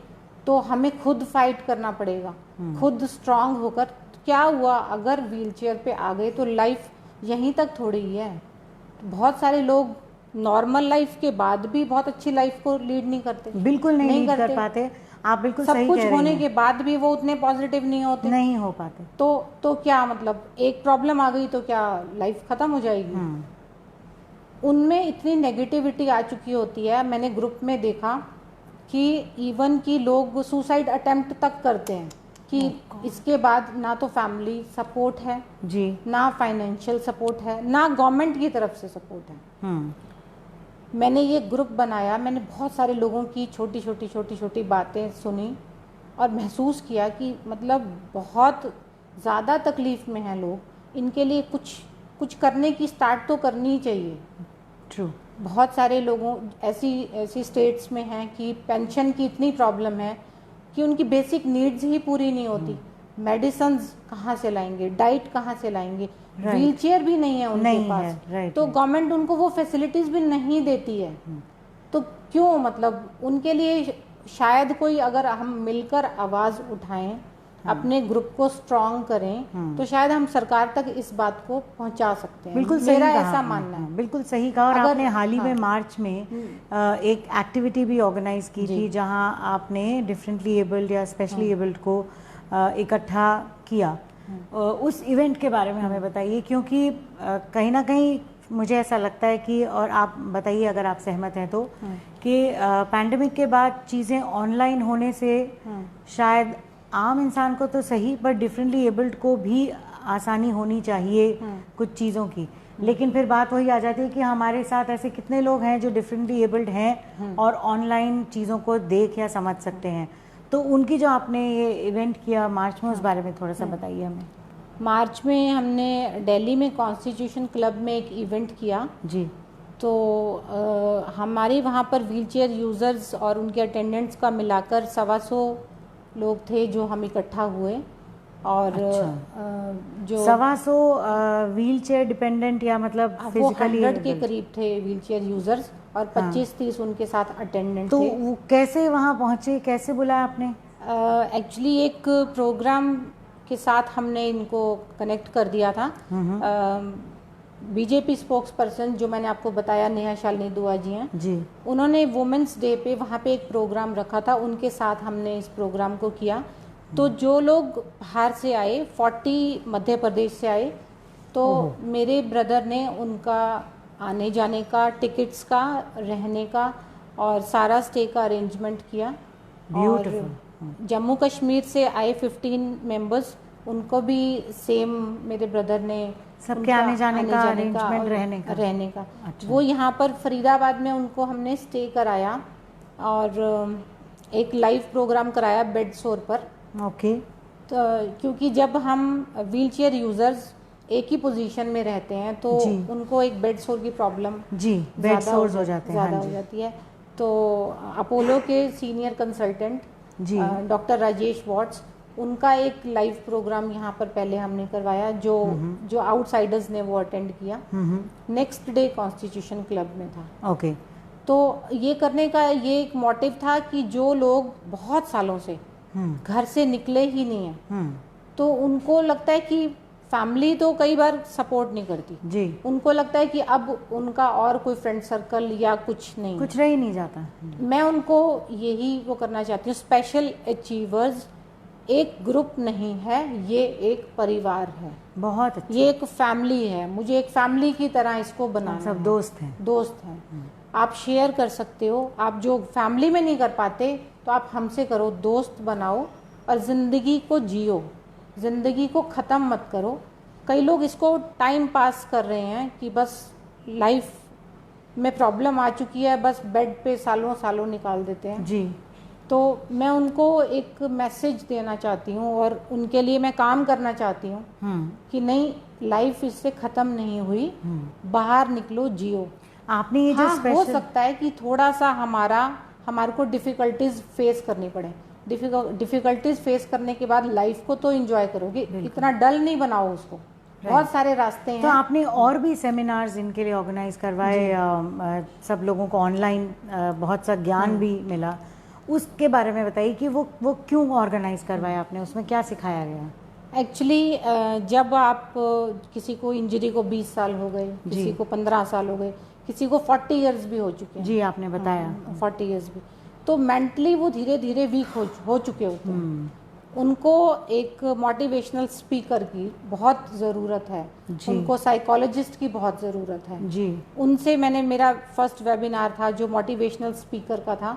B: तो हमें खुद फाइट करना पड़ेगा, खुद स्ट्रांग होकर। क्या हुआ अगर व्हीलचेयर पे आ गए तो लाइफ यहीं तक थोड़ी ही है, बहुत सारे लोग नॉर्मल लाइफ के बाद भी बहुत अच्छी लाइफ को लीड नहीं करते,
A: बिल्कुल नहीं लीड कर पाते। आप बिल्कुल
B: सब
A: सही
B: कुछ
A: कह रही
B: होने
A: हैं।
B: के बाद भी वो उतने पॉजिटिव नहीं होते,
A: नहीं हो पाते।
B: तो क्या मतलब, एक प्रॉब्लम आ गई तो क्या लाइफ खत्म हो जाएगी? उनमें इतनी नेगेटिविटी आ चुकी होती है। मैंने ग्रुप में देखा कि इवन कि लोग सुसाइड अटेम्प्ट तक करते हैं कि इसके बाद ना तो फैमिली सपोर्ट है
A: जी,
B: ना फाइनेंशियल सपोर्ट है, ना गवर्नमेंट की तरफ से सपोर्ट है। मैंने ये ग्रुप बनाया, मैंने बहुत सारे लोगों की छोटी छोटी बातें सुनी और महसूस किया कि मतलब बहुत ज़्यादा तकलीफ़ में हैं लोग, इनके लिए कुछ करने की स्टार्ट तो करनी ही चाहिए।
A: ट्रू।
B: बहुत सारे लोगों ऐसी स्टेट्स में हैं कि पेंशन की इतनी प्रॉब्लम है कि उनकी बेसिक नीड्स ही पूरी नहीं होती। मेडिसिन्स कहाँ से लाएंगे, डाइट कहाँ से लाएंगे, व्हीलचेयर भी नहीं है उनके पास, तो गवर्नमेंट उनको वो फैसिलिटीज़ भी नहीं देती है। तो क्यों, मतलब उनके लिए शायद कोई, अगर हम मिलकर आवाज़ उठाएं, अपने ग्रुप को स्ट्रॉन्ग करें, तो शायद हम सरकार तक इस बात को पहुंचा सकते हैं।
A: बिल्कुल सही
B: मेरा
A: कहा,
B: ऐसा मानना है।
A: बिल्कुल सही कहा। और आपने हाल ही में मार्च में एक एक्टिविटी भी ऑर्गेनाइज की थी जहां आपने डिफरेंटली एबल्ड या स्पेशली एबल्ड को इकट्ठा किया। उस इवेंट के बारे में हमें बताइए, क्योंकि कहीं ना कहीं मुझे ऐसा लगता है कि, और आप बताइए अगर आप सहमत हैं तो, कि पैंडेमिक के बाद चीज़ें ऑनलाइन होने से शायद आम इंसान को तो सही, पर डिफरेंटली एबल्ड को भी आसानी होनी चाहिए कुछ चीज़ों की। लेकिन फिर बात वही आ जाती है कि हमारे साथ ऐसे कितने लोग हैं जो डिफरेंटली एबल्ड हैं और ऑनलाइन चीज़ों को देख या समझ सकते हैं। तो उनकी जो आपने ये इवेंट किया मार्च में, उस बारे में थोड़ा सा बताइए हमें।
B: मार्च में हमने दिल्ली में कॉन्स्टिट्यूशन क्लब में एक इवेंट किया
A: जी।
B: तो हमारे वहाँ पर व्हीलचेयर यूज़र्स और उनके अटेंडेंट्स का मिलाकर 125 लोग थे जो हम इकट्ठा हुए। और जो
A: 125 व्हीलचेयर डिपेंडेंट या मतलब फिजिकली
B: 100 के करीब थे व्हीलचेयर यूज़र्स और 25-30 उनके साथ अटेंडेंट
A: तो
B: थे।
A: वो कैसे वहाँ पहुँचे, कैसे बुलाया आपने?
B: एक्चुअली एक प्रोग्राम के साथ हमने इनको कनेक्ट कर दिया था। बीजेपी स्पोक्स पर्सन जो मैंने आपको बताया, नेहा शालिनी दुआ जी हैं जी, उन्होंने वुमेंस डे पे वहाँ पे एक प्रोग्राम रखा था, उनके साथ हमने इस प्रोग्राम को किया। तो जो लोग बाहर से आए, 40 मध्य प्रदेश से आए, तो मेरे ब्रदर ने उनका आने जाने का, टिकट्स का, रहने का और सारा स्टे का अरेंजमेंट किया। और जम्मू कश्मीर से आए 15 मेंबर्स, उनको भी सेम मेरे ब्रदर ने
A: सबके आने जाने का अरेंजमेंट, रहने का।
B: अच्छा। वो यहाँ पर फरीदाबाद में उनको हमने स्टे कराया और एक लाइव प्रोग्राम कराया बेड सोर पर।
A: ओके।
B: तो क्योंकि जब हम व्हीलचेयर यूजर्स एक ही पोजीशन में रहते हैं तो उनको एक बेड सोर की प्रॉब्लम
A: जी, बेड सोर्स हो जाते हैं,
B: ज़्यादा हो जाती है। तो अपोलो के सीनियर कंसल्टेंट जी डॉक्टर राजेश वॉट्स, उनका एक लाइव प्रोग्राम यहाँ पर पहले हमने करवाया, जो आउटसाइडर्स ने वो अटेंड किया। नेक्स्ट डे कॉन्स्टिट्यूशन क्लब में था।
A: ओके।
B: तो ये करने का ये एक मोटिव था कि जो लोग बहुत सालों से घर से निकले ही नहीं है, तो उनको लगता है कि फैमिली तो कई बार सपोर्ट नहीं करती जी, उनको लगता है कि अब उनका और कोई फ्रेंड सर्कल या कुछ
A: रह ही नहीं जाता।
B: मैं उनको यही वो करना चाहती हूँ, स्पेशल अचीवर्स एक ग्रुप नहीं है, ये एक परिवार है।
A: बहुत अच्छा।
B: ये एक फैमिली है, मुझे एक फैमिली की तरह इसको बनाना।
A: सब दोस्त हैं।
B: आप शेयर कर सकते हो, आप जो फैमिली में नहीं कर पाते तो आप हमसे करो, दोस्त बनाओ और ज़िंदगी को जियो, ज़िंदगी को ख़त्म मत करो। कई लोग इसको टाइम पास कर रहे हैं कि बस लाइफ में प्रॉब्लम आ चुकी है, बस बेड पे सालों सालों निकाल देते हैं जी। तो मैं उनको एक मैसेज देना चाहती हूँ और उनके लिए मैं काम करना चाहती हूँ कि नहीं, लाइफ इससे ख़त्म नहीं हुई, बाहर निकलो, जियो।
A: आपने ये जो
B: हो सकता है कि थोड़ा सा हमारे को डिफ़िकल्टीज फेस करनी पड़े, डिफ़िकल्टीज फेस करने के बाद लाइफ को तो एंजॉय करोगे, इतना डल नहीं बनाओ उसको। बहुत सारे रास्ते हैं।
A: तो आपने और भी सेमिनार्स इनके लिए ऑर्गेनाइज करवाए, सब लोगों को ऑनलाइन बहुत सा ज्ञान भी मिला, उसके बारे में बताइए कि वो क्यों ऑर्गेनाइज करवाया आपने, उसमें क्या सिखाया गया?
B: एक्चुअली जब आप किसी को इंजरी को 20 साल हो गए, किसी को 15 साल हो गए, किसी को 40 इयर्स भी हो चुके हैं।
A: जी, आपने बताया
B: 40 इयर्स भी, तो मेंटली वो धीरे धीरे वीक हो चुके होते हैं। उनको एक मोटिवेशनल स्पीकर की बहुत ज़रूरत है, उनको साइकोलॉजिस्ट की बहुत ज़रूरत है
A: जी।
B: उनसे मैंने, मेरा फर्स्ट वेबिनार था जो मोटिवेशनल स्पीकर का था,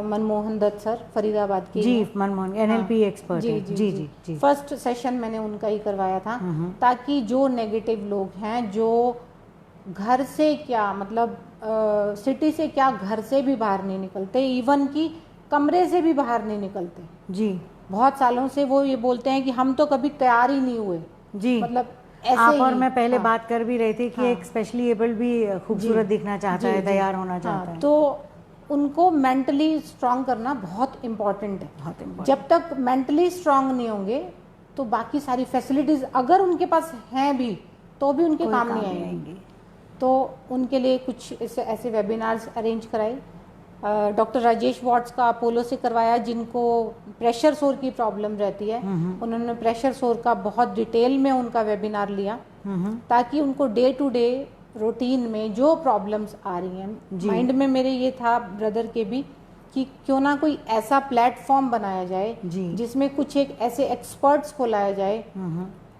B: मनमोहन दत्त सर, फरीदाबाद के
A: जी, मनमोहन NLP एक्सपर्ट
B: जी,
A: है।
B: जी,
A: जी
B: जी,
A: जी जी।
B: फर्स्ट सेशन मैंने उनका ही करवाया था, ताकि जो नेगेटिव लोग हैं, जो घर से क्या मतलब सिटी से क्या, घर से भी बाहर नहीं निकलते, इवन कि कमरे से भी बाहर नहीं निकलते
A: जी,
B: बहुत सालों से, वो ये बोलते हैं कि हम तो कभी तैयार ही नहीं हुए।
A: जी,
B: मतलब ऐसे
A: आप और
B: ही,
A: मैं पहले
B: हाँ,
A: बात कर भी रहे थे कि एक स्पेशली एबल्ड भी खूबसूरत दिखना चाहता है, तैयार होना चाहता है।
B: तो उनको मेंटली स्ट्रांग करना बहुत इम्पोर्टेंट है।
A: बहुत इम्पोर्टेंट।
B: जब तक मेंटली स्ट्रांग नहीं होंगे तो बाकी सारी फैसिलिटीज अगर उनके पास हैं भी तो भी उनके काम नहीं आएंगी। तो उनके लिए कुछ ऐसे वेबिनार्स अरेंज कराए। डॉक्टर राजेश वॉट्स का अपोलो से करवाया, जिनको प्रेशर सोर की प्रॉब्लम रहती है, उन्होंने प्रेशर सोर का बहुत डिटेल में उनका वेबिनार लिया, ताकि उनको डे टू डे रूटीन में जो प्रॉब्लम्स आ रही हैं, माइंड में मेरे ये था ब्रदर के भी कि क्यों ना कोई ऐसा प्लेटफॉर्म बनाया जाए जिसमें कुछ एक ऐसे एक्सपर्ट्स को लाया जाए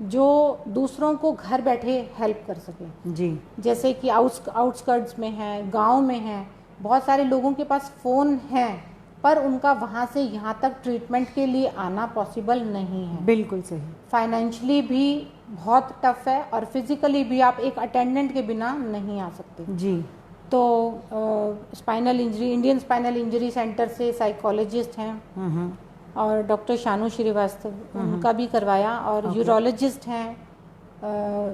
B: जो दूसरों को घर बैठे हेल्प कर सके। जी, जैसे कि आउटस्कर्ट्स में है, गांव में है, बहुत सारे लोगों के पास फ़ोन है पर उनका वहाँ से यहाँ तक ट्रीटमेंट के लिए आना पॉसिबल नहीं है।
A: बिल्कुल सही।
B: फाइनेंशियली भी बहुत टफ है और फिजिकली भी आप एक अटेंडेंट के बिना नहीं आ सकते। जी, तो spinal injury, Indian spinal injury centre से साइकोलॉजिस्ट हैं और डॉक्टर शानू श्रीवास्तव, उनका भी करवाया, और यूरोलॉजिस्ट हैं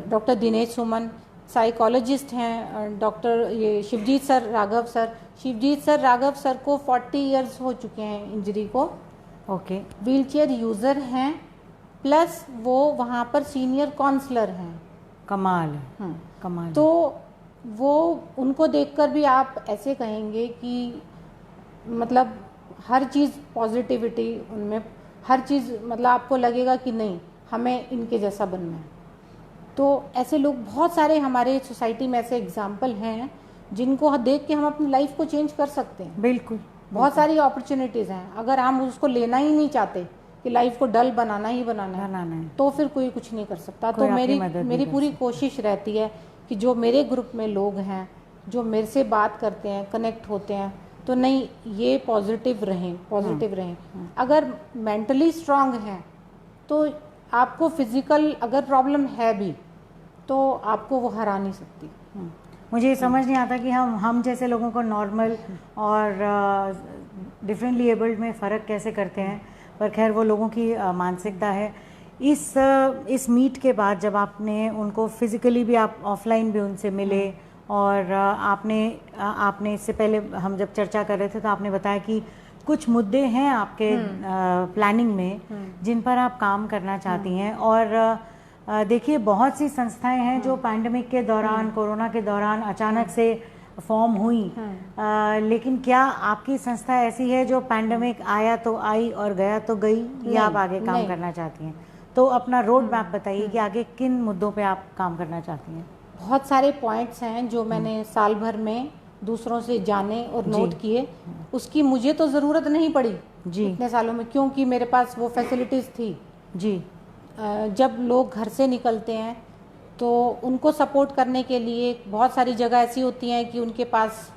B: डॉक्टर दिनेश सुमन, साइकोलॉजिस्ट हैं डॉक्टर ये शिवजीत सर राघव सर को 40 इयर्स हो चुके हैं इंजरी को। ओके, व्हीलचेयर यूज़र हैं, प्लस वो वहाँ पर सीनियर काउंसलर हैं।
A: कमाल, कमाल।
B: तो वो उनको देखकर भी आप ऐसे कहेंगे कि मतलब हर चीज़ पॉजिटिविटी उनमें, हर चीज़ मतलब आपको लगेगा कि नहीं हमें इनके जैसा बनना है। तो ऐसे लोग बहुत सारे हमारे सोसाइटी में ऐसे एग्जाम्पल हैं जिनको देख के हम अपनी लाइफ को चेंज कर सकते हैं।
A: बिल्कुल,
B: बहुत सारी अपॉर्चुनिटीज़ हैं, अगर हम उसको लेना ही नहीं चाहते कि लाइफ को डल बनाना है तो फिर कोई कुछ नहीं कर सकता। तो मेरी पूरी कोशिश रहती है कि जो मेरे ग्रुप में लोग हैं, जो मेरे से बात करते हैं, कनेक्ट होते हैं, तो नहीं ये पॉजिटिव रहें। अगर मेंटली स्ट्रांग हैं तो आपको फिजिकल अगर प्रॉब्लम है भी तो आपको वो हरा नहीं सकती।
A: मुझे ये समझ नहीं आता कि हम जैसे लोगों को नॉर्मल और डिफरेंटली एबल्ड में फ़र्क कैसे करते हैं, पर खैर वो लोगों की मानसिकता है। इस मीट के बाद जब आपने उनको फिज़िकली भी, आप ऑफलाइन भी उनसे मिले, और आपने इससे पहले हम जब चर्चा कर रहे थे तो आपने बताया कि कुछ मुद्दे हैं आपके प्लानिंग में जिन पर आप काम करना चाहती हैं। और देखिए बहुत सी संस्थाएं हैं जो पैंडेमिक के दौरान, कोरोना के दौरान अचानक से फॉर्म हुई, लेकिन क्या आपकी संस्था ऐसी है जो पैंडेमिक आया तो आई और गया तो गई, या आप आगे काम करना चाहती हैं? तो अपना रोड मैप बताइए कि आगे किन मुद्दों पे आप काम करना चाहती हैं।
B: बहुत सारे पॉइंट्स हैं जो मैंने साल भर में दूसरों से जाने और नोट किए, उसकी मुझे तो ज़रूरत नहीं पड़ी जी इतने सालों में, क्योंकि मेरे पास वो फैसिलिटीज़ थी जी। जब लोग घर से निकलते हैं तो उनको सपोर्ट करने के लिए बहुत सारी जगह ऐसी होती हैं कि उनके पास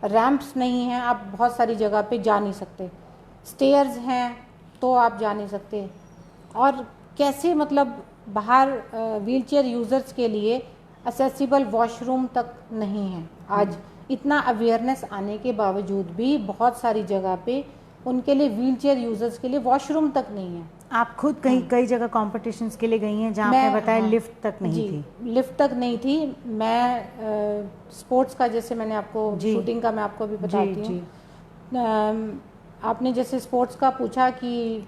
B: रैंप्स नहीं हैं, आप बहुत सारी जगह पे जा नहीं सकते, स्टेयर्स हैं तो आप जा नहीं सकते, और कैसे मतलब बाहर व्हीलचेयर यूज़र्स के लिए एक्सेसिबल वॉशरूम तक नहीं है। आज इतना अवेयरनेस आने के बावजूद भी बहुत सारी जगह पे उनके लिए, व्हीलचेयर यूज़र्स के लिए वॉशरूम तक नहीं है।
A: आप खुद कई जगह कॉम्पिटिशन्स के लिए गई हैं जहाँ आपने बताया लिफ्ट तक नहीं थी?
B: लिफ्ट तक नहीं थी। मैं स्पोर्ट्स का, जैसे मैंने आपको शूटिंग का मैं आपको अभी बताती हूँ। आपने जैसे स्पोर्ट्स का पूछा कि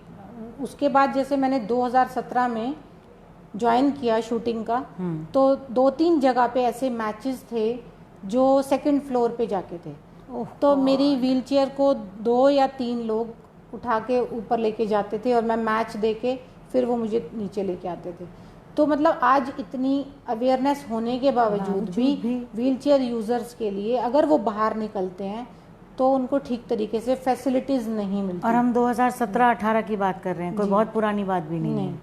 B: उसके बाद जैसे मैंने 2017 में ज्वाइन किया शूटिंग का, तो 2-3 जगह पे ऐसे मैचेस थे जो सेकंड फ्लोर पे जाके थे, तो मेरी व्हीलचेयर को 2 या 3 लोग उठा के ऊपर लेके जाते थे और मैं मैच देके फिर वो मुझे नीचे लेके आते थे। तो मतलब आज इतनी अवेयरनेस होने के बावजूद भी व्हीलचेयर यूजर्स के लिए अगर वो बाहर निकलते हैं तो उनको ठीक तरीके से फैसिलिटीज नहीं मिलती।
A: और हम 2017-18 की बात कर रहे हैं, कोई बहुत पुरानी बात भी नहीं है,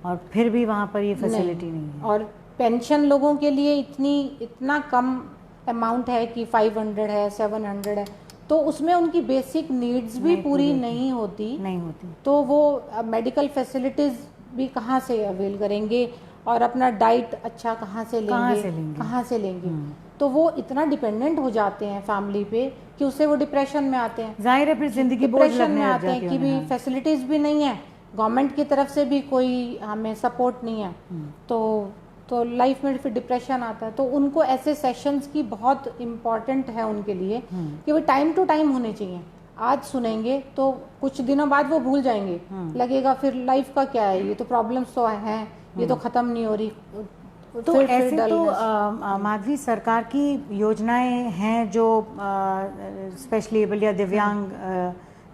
A: और फिर भी वहाँ पर ये फैसिलिटी नहीं है।
B: और पेंशन लोगों के लिए इतना कम अमाउंट है कि 500 है, 700 है, तो उसमें उनकी बेसिक नीड्स भी पूरी नहीं होती। तो वो मेडिकल फैसिलिटीज भी कहाँ से अवेल करेंगे और अपना डाइट अच्छा कहाँ से लेंगे। तो वो इतना डिपेंडेंट हो जाते हैं फैमिली पे कि उससे वो डिप्रेशन में आते हैं।
A: जाहिर है, फिर जिंदगी
B: डिप्रेशन में आते हैं कि भी फैसिलिटीज भी नहीं है, गवर्नमेंट की तरफ से भी कोई हमें सपोर्ट नहीं है, तो लाइफ में फिर डिप्रेशन आता है। तो उनको ऐसे सेशंस की बहुत इम्पोर्टेंट है उनके लिए कि वो टाइम टू टाइम होने चाहिए। आज सुनेंगे तो कुछ दिनों बाद वो भूल जाएंगे, लगेगा फिर लाइफ का क्या है, ये तो प्रॉब्लम्स तो हैं, ये तो खत्म नहीं हो रही।
A: तो ऐसे तो माधवी, सरकार की योजनाएं हैं जो स्पेशली एबल या दिव्यांग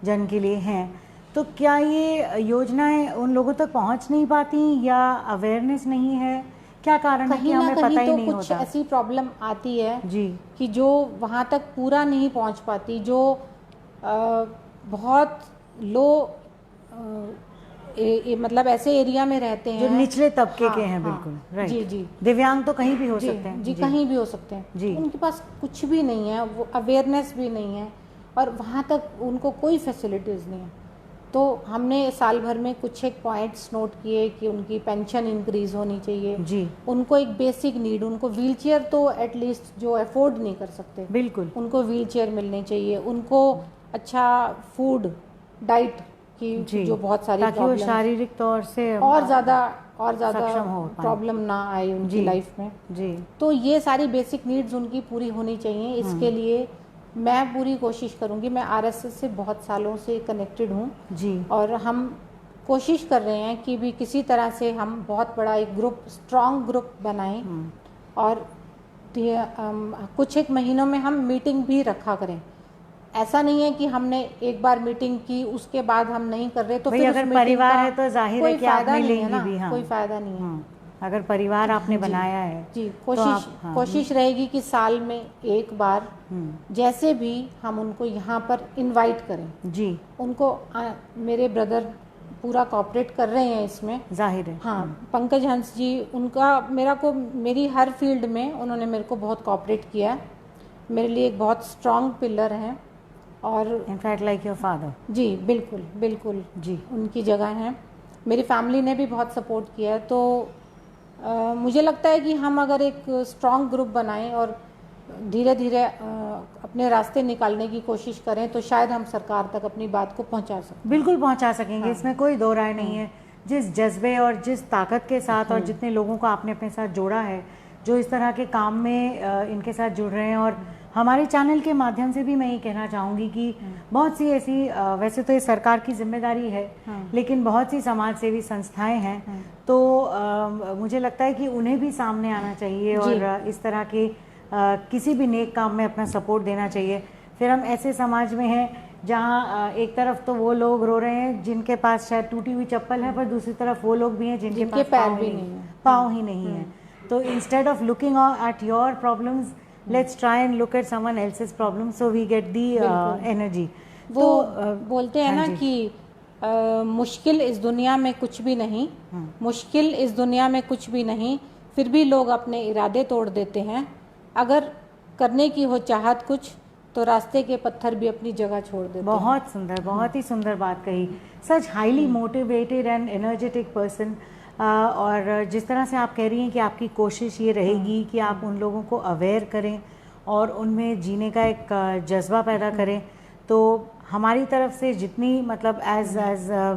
A: जन के लिए हैं, तो क्या ये योजनाएं उन लोगों तक पहुंच नहीं पाती या अवेयरनेस नहीं है? क्या कारण है कि हमें पता ही नहीं होता?
B: कुछ ऐसी प्रॉब्लम आती है
A: जी
B: कि जो वहाँ तक पूरा नहीं पहुँच पाती, जो बहुत लो मतलब ऐसे एरिया में रहते हैं
A: जो निचले तबके के हैं। बिल्कुल राइट।
B: जी।
A: दिव्यांग तो कहीं भी हो सकते हैं।
B: जी, कहीं भी हो सकते हैं जी। उनके पास कुछ भी नहीं है, वो अवेयरनेस भी नहीं है और वहाँ तक उनको कोई फैसिलिटीज़ नहीं है। तो हमने साल भर में कुछ एक पॉइंट्स नोट किए कि उनकी पेंशन इंक्रीज होनी चाहिए
A: जी,
B: उनको एक बेसिक नीड, उनको व्हीलचेयर तो एटलीस्ट जो अफोर्ड नहीं कर सकते,
A: बिल्कुल
B: उनको व्हीलचेयर मिलनी चाहिए, उनको अच्छा फूड डाइट की जो बहुत सारी
A: ताकि वो शारीरिक तौर से
B: और ज़्यादा प्रॉब्लम ना आए उनकी लाइफ में जी। तो ये सारी बेसिक नीड्स उनकी पूरी होनी चाहिए। इसके लिए मैं पूरी कोशिश करूंगी। मैं आरएसएस से बहुत सालों से कनेक्टेड हूँ जी, और हम कोशिश कर रहे हैं कि भी किसी तरह से हम बहुत बड़ा एक ग्रुप, स्ट्रॉन्ग ग्रुप बनाएं और कुछ एक महीनों में हम मीटिंग भी रखा करें। ऐसा नहीं है कि हमने एक बार मीटिंग की उसके बाद हम नहीं कर रहे तो फिर
A: अगर परिवार है तो जाहिर है कि आप मिलेंगी भी। हाँ,
B: कोई फायदा नहीं है।
A: अगर परिवार आपने बनाया है
B: जी, कोशिश रहेगी कि साल में एक बार जैसे भी हम उनको यहाँ पर इनवाइट करें जी। उनको मेरे ब्रदर पूरा कोऑपरेट कर रहे हैं इसमें, जाहिर है। हाँ, पंकज हंस जी, उनका मेरी हर फील्ड में उन्होंने मेरे को बहुत कोऑपरेट किया है, मेरे लिए एक बहुत स्ट्रॉन्ग पिलर हैं और
A: इनफैक्ट लाइक योर फादर
B: जी। बिल्कुल जी, उनकी जगह है। मेरी फैमिली ने भी बहुत सपोर्ट किया है। तो मुझे लगता है कि हम अगर एक स्ट्रॉन्ग ग्रुप बनाएं और धीरे धीरे अपने रास्ते निकालने की कोशिश करें तो शायद हम सरकार तक अपनी बात को पहुंचा सकते।
A: बिल्कुल पहुंचा सकेंगे। हाँ। इसमें कोई दो राय नहीं है। जिस जज्बे और जिस ताकत के साथ और जितने लोगों को आपने अपने साथ जोड़ा है, जो इस तरह के काम में इनके साथ जुड़ रहे हैं, और हमारे चैनल के माध्यम से भी मैं ये कहना चाहूँगी कि बहुत सी ऐसी वैसे तो ये सरकार की जिम्मेदारी है, लेकिन बहुत सी समाज सेवी संस्थाएं हैं, तो मुझे लगता है कि उन्हें भी सामने आना चाहिए और इस तरह के किसी भी नेक काम में अपना सपोर्ट देना चाहिए। फिर हम ऐसे समाज में हैं जहाँ एक तरफ तो वो लोग रो रहे हैं जिनके पास शायद टूटी हुई चप्पल है, पर दूसरी तरफ वो लोग भी हैं जिनके पास पाँव ही नहीं है। तो instead of looking at your problems, let's try and look at someone else's problem so we get the energy।
B: वो बोलते हैं ना कि मुश्किल इस दुनिया में कुछ भी नहीं, मुश्किल इस दुनिया में कुछ भी नहीं, फिर भी लोग अपने इरादे तोड़ देते हैं। अगर करने की हो चाहत कुछ तो रास्ते के पत्थर भी अपनी जगह छोड़ देते हैं।
A: बहुत सुंदर, बहुत ही सुंदर बात कही। Such highly motivated and energetic person. और जिस तरह से आप कह रही हैं कि आपकी कोशिश ये रहेगी कि आप उन लोगों को अवेयर करें और उनमें जीने का एक जज्बा पैदा करें, तो हमारी तरफ से जितनी मतलब एज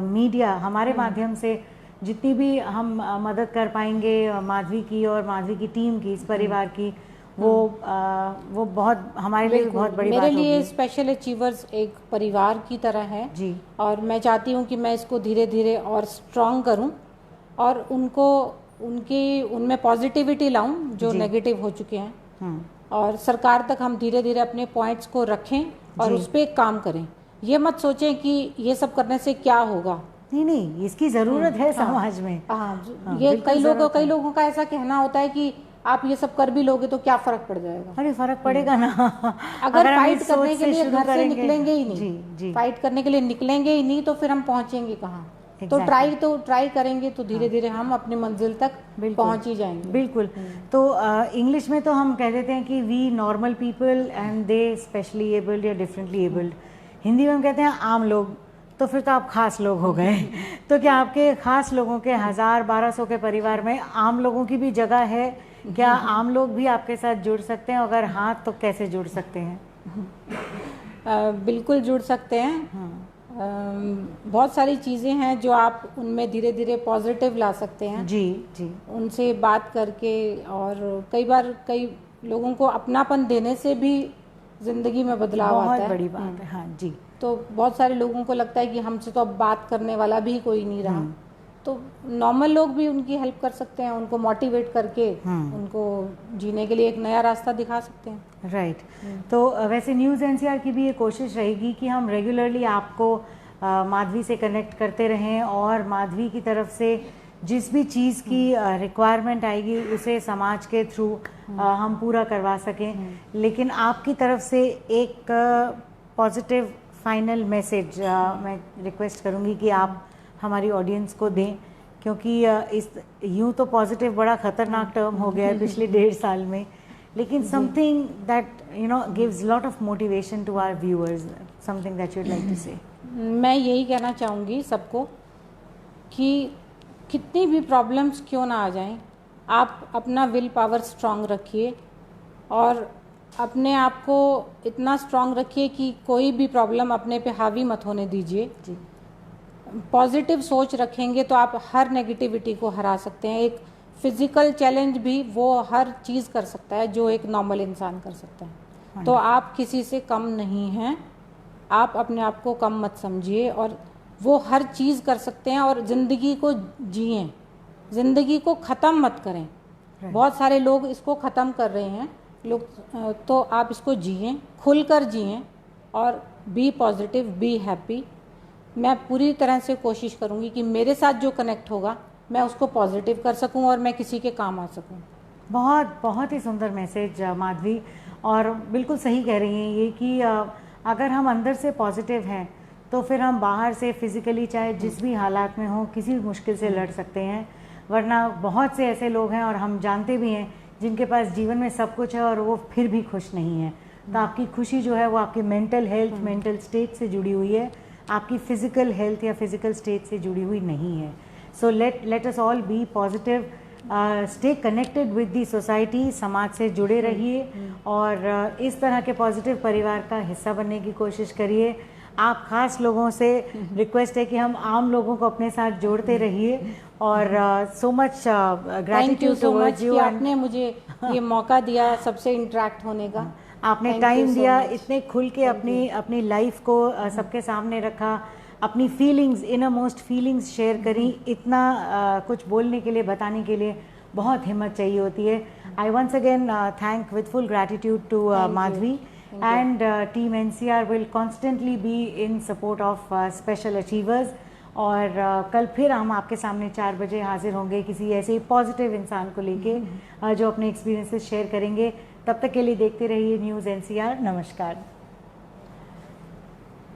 A: मीडिया हमारे माध्यम से जितनी भी हम मदद कर पाएंगे माधवी की और माधवी की टीम की, इस परिवार की, वो बहुत हमारे लिए बहुत बड़ी बात होगी।
B: मेरे लिए स्पेशल अचीवर्स एक परिवार की तरह है जी, और मैं चाहती हूँ कि मैं इसको धीरे धीरे और स्ट्रॉन्ग करूँ और उनमें पॉजिटिविटी लाऊं जो नेगेटिव हो चुके हैं, और सरकार तक हम धीरे धीरे अपने पॉइंट्स को रखें और उस पर काम करें। ये मत सोचें कि ये सब करने से क्या होगा,
A: नहीं, इसकी ज़रूरत है समाज में।
B: हाँ, ये कई लोगों का ऐसा कहना होता है कि आप ये सब कर भी लोगे तो क्या फर्क पड़ जाएगा।
A: अरे फर्क पड़ेगा ना,
B: अगर फाइट करने के लिए घर से निकलेंगे ही नहीं,
A: जी,
B: फाइट करने के लिए निकलेंगे ही नहीं तो फिर हम पहुंचेंगे कहाँ। तो ट्राई करेंगे तो धीरे धीरे हम अपनी मंजिल तक पहुंच ही जाएंगे।
A: बिल्कुल। तो इंग्लिश में तो हम कह देते हैं कि we normal people and they specially abled या डिफरेंटली एबल्ड। हिंदी में हम कहते हैं आम लोग, तो फिर तो आप खास लोग हो गए। तो क्या आपके खास लोगों के 1000-1200 के परिवार में आम लोगों की भी जगह है? क्या आम लोग भी आपके साथ जुड़ सकते हैं? अगर हाँ तो कैसे जुड़ सकते हैं?
B: बिल्कुल जुड़ सकते हैं। बहुत सारी चीज़ें हैं जो आप उनमें धीरे धीरे पॉजिटिव ला सकते हैं।
A: जी,
B: उनसे बात करके, और कई बार कई लोगों को अपनापन देने से भी ज़िंदगी में बदलाव आता है।
A: बहुत बड़ी बात है। हाँ जी।
B: तो बहुत सारे लोगों को लगता है कि हमसे तो अब बात करने वाला भी कोई नहीं रहा, तो नॉर्मल लोग भी उनकी हेल्प कर सकते हैं, उनको मोटिवेट करके उनको जीने के लिए एक नया रास्ता दिखा सकते हैं।
A: राइट। तो वैसे न्यूज़ एनसीआर की भी ये कोशिश रहेगी कि हम रेगुलरली आपको माधवी से कनेक्ट करते रहें, और माधवी की तरफ से जिस भी चीज़ की रिक्वायरमेंट आएगी उसे समाज के थ्रू हम पूरा करवा सकें। लेकिन आपकी तरफ से एक पॉजिटिव फाइनल मैसेज मैं रिक्वेस्ट करूँगी कि आप हमारी ऑडियंस को दें, क्योंकि इस यूँ तो पॉजिटिव बड़ा ख़तरनाक टर्म हो गया है पिछले 1.5 साल में, लेकिन something that gives lot of motivation to our viewers, something that you'd like to say.
B: मैं यही कहना चाहूँगी सबको कि कितनी भी प्रॉब्लम्स क्यों ना आ जाएं, आप अपना विल पावर स्ट्रांग रखिए और अपने आप को इतना स्ट्रांग रखिए कि कोई भी प्रॉब्लम अपने पे हावी मत होने दीजिए।
A: जी।
B: पॉजिटिव सोच रखेंगे तो आप हर नेगेटिविटी को हरा सकते हैं। एक फिजिकल चैलेंज भी वो हर चीज़ कर सकता है जो एक नॉर्मल इंसान कर सकता है। तो आप किसी से कम नहीं हैं, आप अपने आप को कम मत समझिए, और वो हर चीज़ कर सकते हैं। और ज़िंदगी को जिएं, ज़िंदगी को ख़त्म मत करें। बहुत सारे लोग इसको ख़त्म कर रहे हैं लोग, तो आप इसको जिएं, खुलकर जिएं और बी पॉजिटिव, बी हैप्पी। मैं पूरी तरह से कोशिश करूंगी कि मेरे साथ जो कनेक्ट होगा मैं उसको पॉजिटिव कर सकूं और मैं किसी के काम आ सकूं।
A: बहुत ही सुंदर मैसेज माधवी, और बिल्कुल सही कह रही हैं ये कि अगर हम अंदर से पॉजिटिव हैं तो फिर हम बाहर से फिज़िकली चाहे जिस भी हालात में हों किसी भी मुश्किल से लड़ सकते हैं। वरना बहुत से ऐसे लोग हैं, और हम जानते भी हैं, जिनके पास जीवन में सब कुछ है और वो फिर भी खुश नहीं है। तो आपकी खुशी जो है वो आपकी मेंटल हेल्थ, मेंटल स्टेट से जुड़ी हुई है, आपकी फिजिकल हेल्थ या फिजिकल स्टेट से जुड़ी हुई नहीं है। So let us all B positive, stay connected with the society, समाज से जुड़े रहिए और इस तरह के पॉजिटिव परिवार का हिस्सा बनने की कोशिश करिए। आप खास लोगों से रिक्वेस्ट है कि हम आम लोगों को अपने साथ जोड़ते रहिए, और so much gratitude towards you.
B: आपने मुझे ये मौका दिया सबसे इंटरेक्ट होने का,
A: आपने टाइम दिया, इतने खुल के अपनी लाइफ को सबके सामने रखा, अपनी feelings, inner most feelings share करी। इतना कुछ बोलने के लिए, बताने के लिए बहुत हिम्मत चाहिए होती है। I once again thank with full gratitude to Madhavi, and team NCR will constantly be in support of special achievers। और कल फिर हम आपके सामने 4 बजे हाजिर होंगे किसी ऐसे ही पॉजिटिव इंसान को लेके जो अपने एक्सपीरियंसेस शेयर करेंगे। तब तक के लिए देखते रहिए न्यूज़ NCR। नमस्कार।